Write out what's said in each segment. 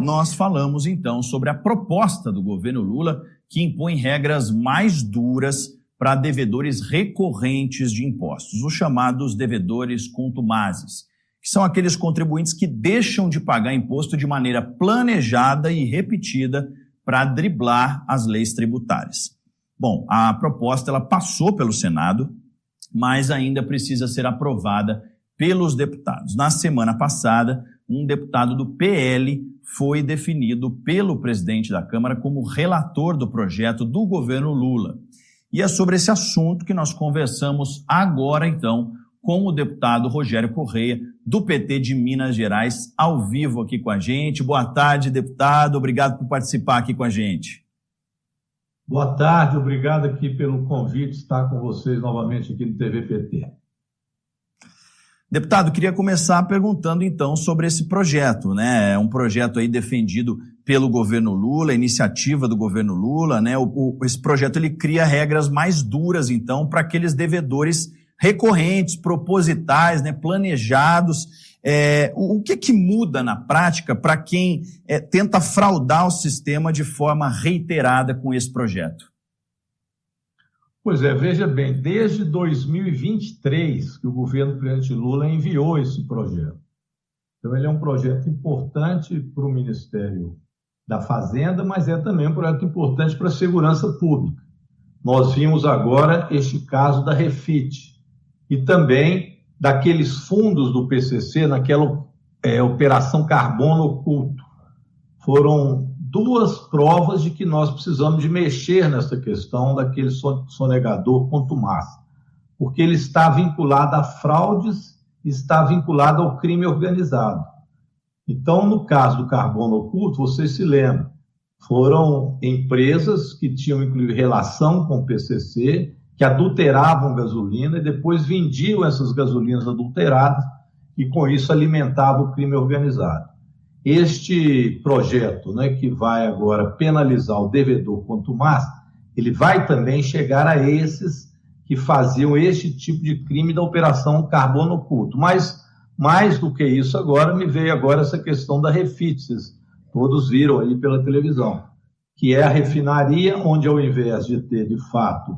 nós falamos então sobre a proposta do governo Lula que impõe regras mais duras para devedores recorrentes de impostos, os chamados devedores contumazes, que são aqueles contribuintes que deixam de pagar imposto de maneira planejada e repetida para driblar as leis tributárias. Bom, a proposta ela passou pelo Senado, mas ainda precisa ser aprovada pelos deputados. Na semana passada, um deputado do PL foi definido pelo presidente da Câmara como relator do projeto do governo Lula. E é sobre esse assunto que nós conversamos agora, então, com o deputado Rogério Correia, do PT de Minas Gerais, ao vivo aqui com a gente. Boa tarde, deputado. Obrigado por participar aqui com a gente. Boa tarde, obrigado aqui pelo convite, estar com vocês novamente aqui no TV PT. Deputado, queria começar perguntando então sobre esse projeto, né? É um projeto aí defendido pelo governo Lula, iniciativa do governo Lula, né? Esse projeto ele cria regras mais duras então para aqueles devedores recorrentes, propositais, né? Planejados. O que muda na prática para quem tenta fraudar o sistema de forma reiterada com esse projeto? Pois é, veja bem, desde 2023 que o governo do presidente Lula enviou esse projeto. Então ele é um projeto importante para o Ministério da Fazenda, mas é também um projeto importante para a segurança pública. Nós vimos agora este caso da Refit e também daqueles fundos do PCC naquela operação carbono oculto. Foram duas provas de que nós precisamos de mexer nessa questão daquele sonegador contumaz, porque ele está vinculado a fraudes, está vinculado ao crime organizado. Então, no caso do carbono oculto, vocês se lembram, foram empresas que tinham, inclusive, relação com o PCC, que adulteravam gasolina e depois vendiam essas gasolinas adulteradas e, com isso, alimentavam o crime organizado. Este projeto, né, que vai agora penalizar o devedor contumaz, ele vai também chegar a esses que faziam este tipo de crime da operação carbono oculto. Mas, mais do que isso agora, me veio agora essa questão da Refit, vocês todos viram aí pela televisão, que é a refinaria onde, ao invés de ter, de fato,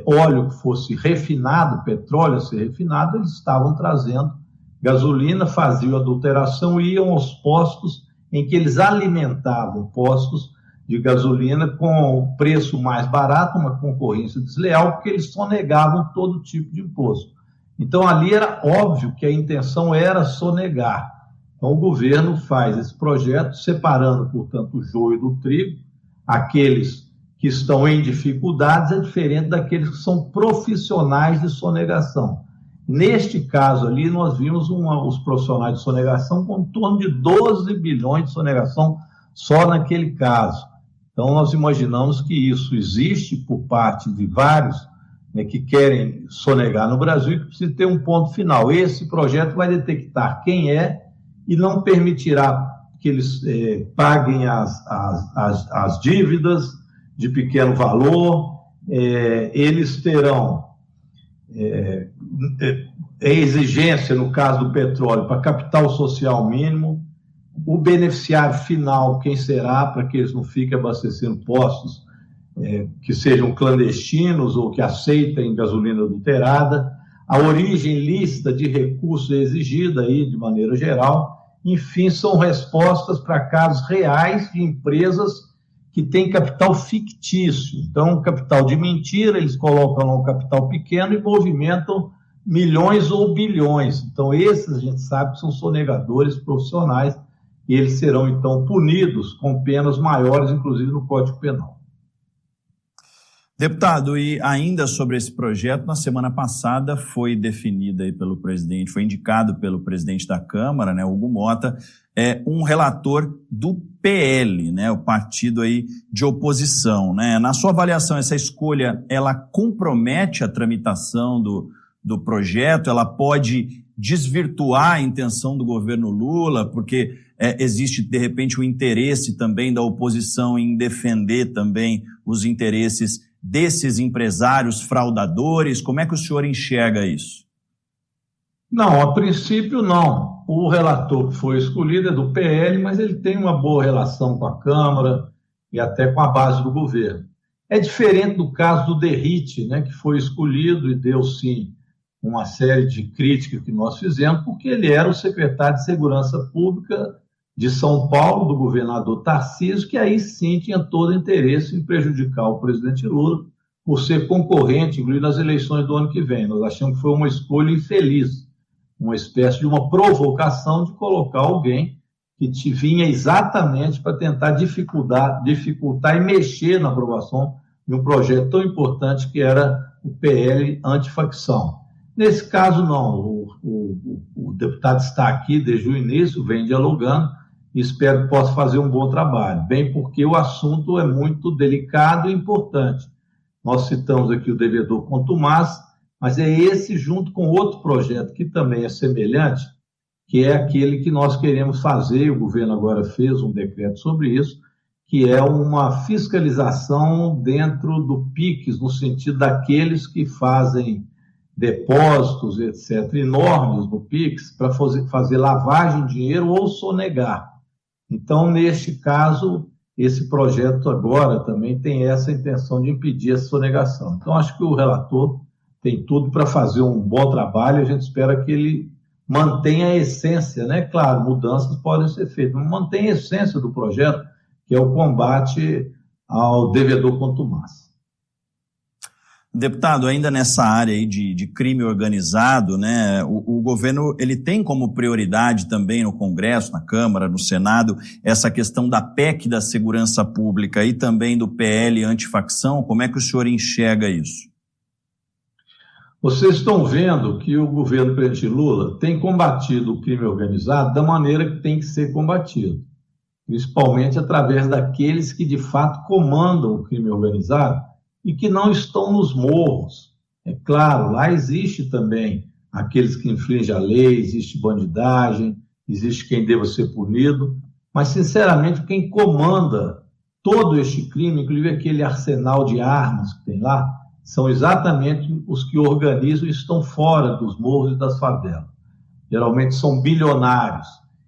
óleo que fosse refinado, petróleo a ser refinado, eles estavam trazendo gasolina, faziam adulteração e iam aos postos em que eles alimentavam postos de gasolina com preço mais barato, uma concorrência desleal, porque eles sonegavam todo tipo de imposto. Então, ali era óbvio que a intenção era sonegar. Então, o governo faz esse projeto separando, portanto, o joio do trigo. Aqueles que estão em dificuldades é diferente daqueles que são profissionais de sonegação. Neste caso ali, nós vimos os profissionais de sonegação com em torno de 12 bilhões de sonegação só naquele caso. Então, nós imaginamos que isso existe por parte de vários, né, que querem sonegar no Brasil e que precisa ter um ponto final. Esse projeto vai detectar quem é e não permitirá que eles paguem as dívidas de pequeno valor, eles terão exigência, no caso do petróleo, para capital social mínimo, o beneficiário final, quem será, para que eles não fiquem abastecendo postos que sejam clandestinos ou que aceitem gasolina adulterada, a origem lícita de recursos exigida aí de maneira geral. Enfim, são respostas para casos reais de empresas que têm capital fictício. Então, capital de mentira, eles colocam lá um capital pequeno e movimentam milhões ou bilhões. Então, esses a gente sabe que são sonegadores profissionais e eles serão, então, punidos com penas maiores, inclusive no Código Penal. Deputado, e ainda sobre esse projeto, na semana passada foi definida aí pelo presidente, foi indicado pelo presidente da Câmara, né, Hugo Motta, um relator do PL, né, o partido aí de oposição, né? Na sua avaliação, essa escolha, ela compromete a tramitação do projeto, ela pode desvirtuar a intenção do governo Lula, porque existe, de repente, o interesse também da oposição em defender também os interesses desses empresários fraudadores? Como é que o senhor enxerga isso? Não, a princípio não. o relator que foi escolhido é do PL, mas ele tem uma boa relação com a Câmara e até com a base do governo. É diferente do caso do Derrite, né, que foi escolhido e deu, sim, uma série de críticas que nós fizemos, porque ele era o secretário de Segurança Pública de São Paulo, do governador Tarcísio, que aí sim tinha todo interesse em prejudicar o presidente Lula por ser concorrente, inclusive nas eleições do ano que vem. Nós achamos que foi uma escolha infeliz, uma espécie de uma provocação de colocar alguém que vinha exatamente para tentar dificultar e mexer na aprovação de um projeto tão importante que era o PL antifacção. Nesse caso, não. O deputado está aqui desde o início, vem dialogando, e espero que possa fazer um bom trabalho, bem porque o assunto é muito delicado e importante. Nós citamos aqui o devedor contumaz, mas é esse junto com outro projeto que também é semelhante, que é aquele que nós queremos fazer, o governo agora fez um decreto sobre isso, que é uma fiscalização dentro do PIX, no sentido daqueles que fazem depósitos, etc., enormes no PIX, para fazer lavagem de dinheiro ou sonegar. Então, neste caso, esse projeto agora também tem essa intenção de impedir essa sonegação. Então, acho que o relator tem tudo para fazer um bom trabalho, a gente espera que ele mantenha a essência, né? Claro, mudanças podem ser feitas, mas mantenha a essência do projeto, que é o combate ao devedor contumaz. Deputado, ainda nessa área aí de crime organizado, né, o governo ele tem como prioridade também no Congresso, na Câmara, no Senado, essa questão da PEC da segurança pública e também do PL antifacção. Como é que o senhor enxerga isso? Vocês estão vendo que o governo presidente Lula tem combatido o crime organizado da maneira que tem que ser combatido, principalmente através daqueles que de fato comandam o crime organizado e que não estão nos morros. É claro, lá existe também aqueles que infringem a lei, existe bandidagem, existe quem deva ser punido, mas, sinceramente, quem comanda todo este crime, inclusive aquele arsenal de armas que tem lá, são exatamente os que organizam e estão fora dos morros e das favelas. Geralmente são bilionários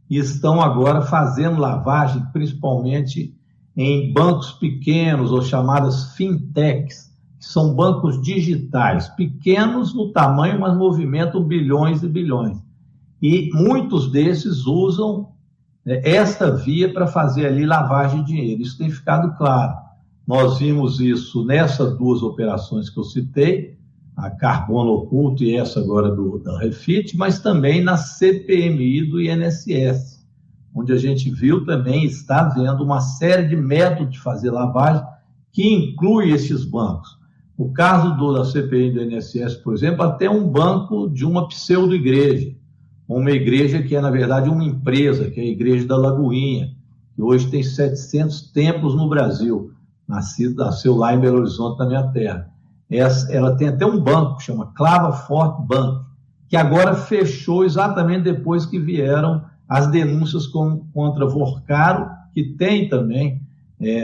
e estão agora fazendo lavagem, principalmente em bancos pequenos ou chamadas fintechs, que são bancos digitais, pequenos no tamanho, mas movimentam bilhões e bilhões. E muitos desses usam esta via para fazer ali lavagem de dinheiro. Isso tem ficado claro. Nós vimos isso nessas duas operações que eu citei, a Carbono Oculto e essa agora da Refit, mas também na CPMI do INSS, onde a gente viu também, está vendo uma série de métodos de fazer lavagem que inclui esses bancos. No caso da CPI do INSS, por exemplo, até um banco de uma pseudo-igreja, uma igreja que é, na verdade, uma empresa, que é a Igreja da Lagoinha, que hoje tem 700 templos no Brasil, nasceu lá em Belo Horizonte, na minha terra. Ela tem até um banco, chama Clava Forte Bank, que agora fechou exatamente depois que vieram as denúncias contra Vorcaro, que tem também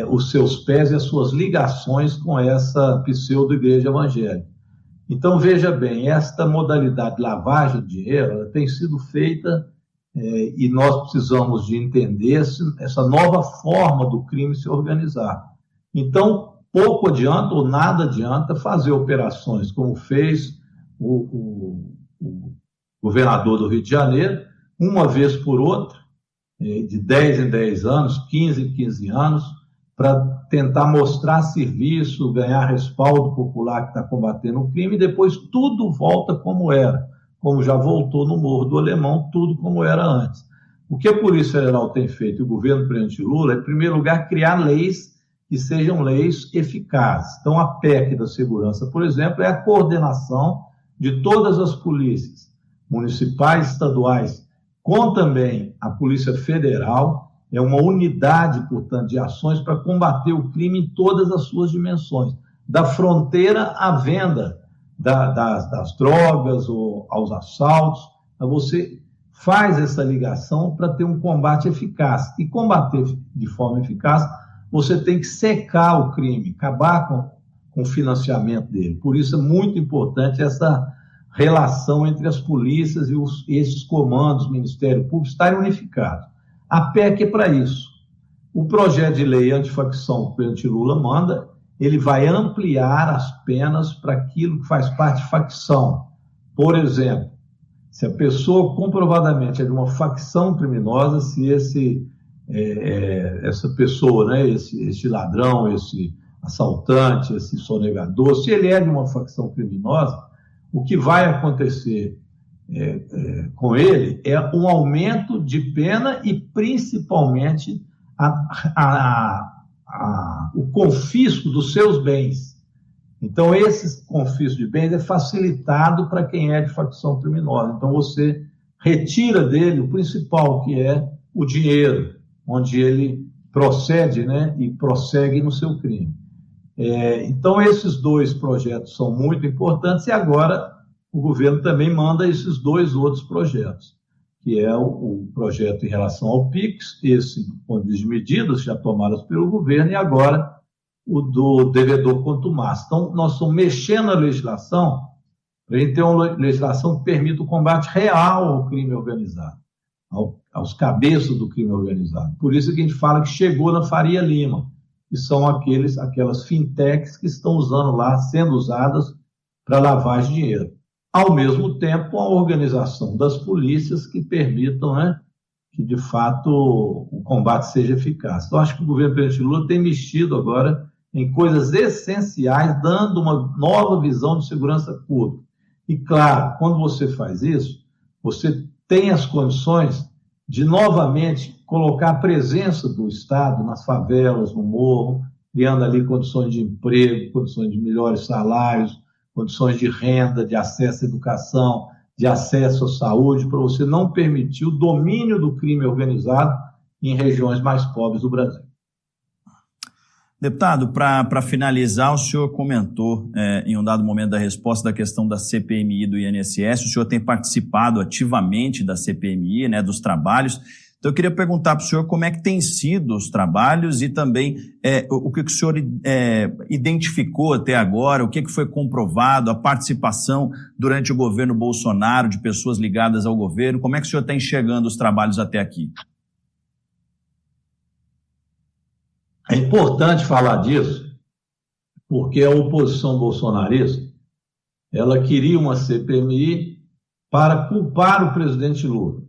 os seus pés e as suas ligações com essa pseudo-igreja evangélica. Então, veja bem, esta modalidade de lavagem de dinheiro ela tem sido feita e nós precisamos de entender essa nova forma do crime se organizar. Então, pouco adianta ou nada adianta fazer operações como fez o governador do Rio de Janeiro, uma vez por outra, de 10 em 10 anos, 15 em 15 anos, para tentar mostrar serviço, ganhar respaldo popular que está combatendo o crime, e depois tudo volta como era, como já voltou no Morro do Alemão, tudo como era antes. O que a Polícia Federal tem feito, e o governo do presidente Lula, é, em primeiro lugar, criar leis que sejam leis eficazes. Então, a PEC da segurança, por exemplo, é a coordenação de todas as polícias, municipais, estaduais, com também a Polícia Federal, é uma unidade, portanto, de ações para combater o crime em todas as suas dimensões, da fronteira à venda das drogas ou aos assaltos. Você faz essa ligação para ter um combate eficaz. E combater de forma eficaz, você tem que secar o crime, acabar com o financiamento dele. Por isso é muito importante essa relação entre as polícias e esses comandos do Ministério Público estarem unificados. A PEC é para isso. O projeto de lei antifacção que o presidente Lula manda, ele vai ampliar as penas para aquilo que faz parte de facção. Por exemplo, se a pessoa comprovadamente é de uma facção criminosa, se essa pessoa, né, esse ladrão, esse assaltante, esse sonegador, se ele é de uma facção criminosa, o que vai acontecer com ele é um aumento de pena e, principalmente, o confisco dos seus bens. Então, esse confisco de bens é facilitado para quem é de facção criminosa. Então, você retira dele o principal, que é o dinheiro, onde ele procede, né, e prossegue no seu crime. Então, esses dois projetos são muito importantes e agora o governo também manda esses dois outros projetos, que é o projeto em relação ao PIX, esse do ponto de vista de medidas já tomadas pelo governo, e agora o do devedor contumaz. Então, nós estamos mexendo na legislação para a gente ter uma legislação que permita o combate real ao crime organizado, aos cabeças do crime organizado. Por isso que a gente fala que chegou na Faria Lima, que são aquelas fintechs que estão usando lá, sendo usadas para lavagem de dinheiro. Ao mesmo tempo, a organização das polícias que permitam, né, que, de fato, o combate seja eficaz. Então, acho que o governo do presidente Lula tem mexido agora em coisas essenciais, dando uma nova visão de segurança pública. E, claro, quando você faz isso, você tem as condições de, novamente, colocar a presença do Estado nas favelas, no morro, criando ali condições de emprego, condições de melhores salários, condições de renda, de acesso à educação, de acesso à saúde, para você não permitir o domínio do crime organizado em regiões mais pobres do Brasil. Deputado, para finalizar, o senhor comentou em um dado momento da resposta da questão da CPMI do INSS, o senhor tem participado ativamente da CPMI, né, dos trabalhos. Então, eu queria perguntar para o senhor como é que tem sido os trabalhos e também o que o senhor identificou até agora, o que foi comprovado, a participação durante o governo Bolsonaro de pessoas ligadas ao governo, como é que o senhor está enxergando os trabalhos até aqui? É importante falar disso, porque a oposição bolsonarista, ela queria uma CPMI para culpar o presidente Lula.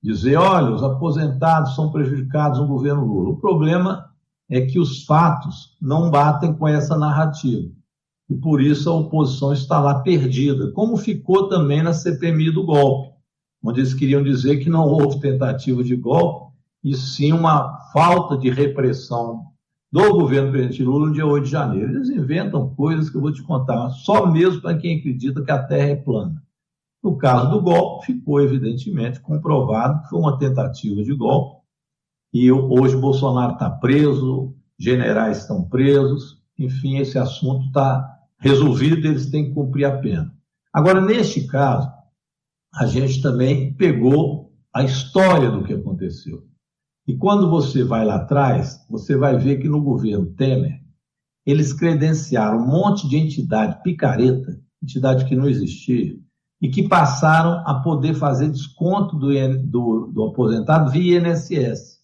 Dizer, olha, os aposentados são prejudicados no governo Lula. O problema é que os fatos não batem com essa narrativa. E por isso a oposição está lá perdida, como ficou também na CPMI do golpe, onde eles queriam dizer que não houve tentativa de golpe, e sim uma falta de repressão do governo do presidente Lula no dia 8 de janeiro. Eles inventam coisas que eu vou te contar, só mesmo para quem acredita que a Terra é plana. No caso do golpe, ficou evidentemente comprovado que foi uma tentativa de golpe, e hoje Bolsonaro está preso, generais estão presos, enfim, esse assunto está resolvido, eles têm que cumprir a pena. Agora, neste caso, a gente também pegou a história do que aconteceu. E quando você vai lá atrás, você vai ver que no governo Temer, eles credenciaram um monte de entidade picareta, entidade que não existia, e que passaram a poder fazer desconto do aposentado via INSS.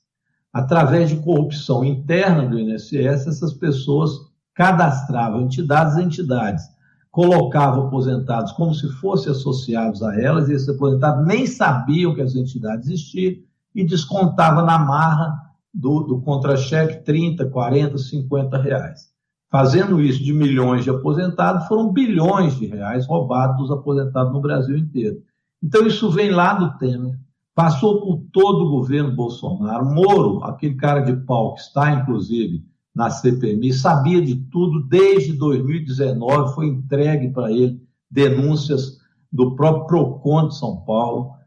Através de corrupção interna do INSS, essas pessoas cadastravam entidades, colocavam aposentados como se fossem associados a elas, e esses aposentados nem sabiam que as entidades existiam, e descontava na marra do contra-cheque 30, 40, 50 reais. Fazendo isso de milhões de aposentados, foram bilhões de reais roubados dos aposentados no Brasil inteiro. Então, isso vem lá do Temer, passou por todo o governo Bolsonaro. Moro, aquele cara de pau que está, inclusive, na CPMI, sabia de tudo desde 2019, foi entregue para ele denúncias do próprio PROCON de São Paulo.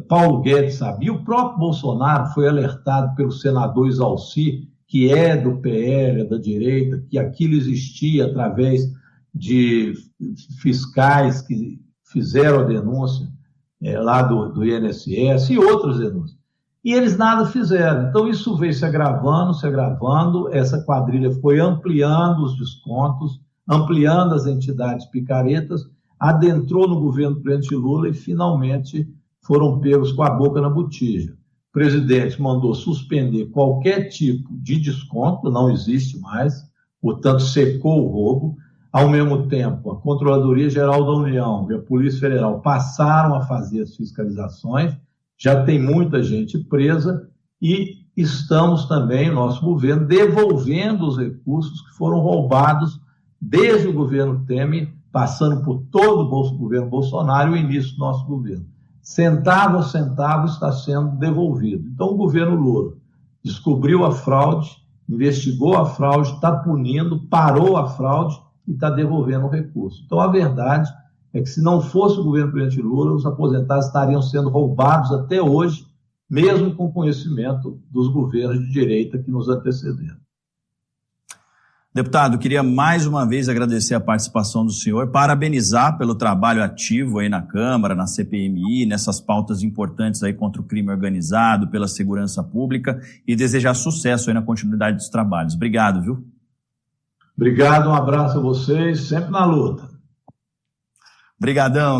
Paulo Guedes sabia, o próprio Bolsonaro foi alertado pelo senador Isalci, que é do PL, da direita, que aquilo existia através de fiscais que fizeram a denúncia lá do INSS e outras denúncias. E eles nada fizeram. Então, isso veio se agravando, essa quadrilha foi ampliando os descontos, ampliando as entidades picaretas, adentrou no governo do presidente Lula e finalmente foram pegos com a boca na botija. O presidente mandou suspender qualquer tipo de desconto, não existe mais, portanto secou o roubo. Ao mesmo tempo, a Controladoria Geral da União e a Polícia Federal passaram a fazer as fiscalizações, já tem muita gente presa e estamos também, nosso governo, devolvendo os recursos que foram roubados desde o governo Temer, passando por todo o governo Bolsonaro e o início do nosso governo. Centavo a centavo está sendo devolvido. Então, o governo Lula descobriu a fraude, investigou a fraude, está punindo, parou a fraude e está devolvendo o recurso. Então, a verdade é que se não fosse o governo do presidente Lula, os aposentados estariam sendo roubados até hoje, mesmo com conhecimento dos governos de direita que nos antecederam. Deputado, queria mais uma vez agradecer a participação do senhor, parabenizar pelo trabalho ativo aí na Câmara, na CPMI, nessas pautas importantes aí contra o crime organizado, pela segurança pública e desejar sucesso aí na continuidade dos trabalhos. Obrigado, viu? Obrigado, um abraço a vocês, sempre na luta. Obrigadão.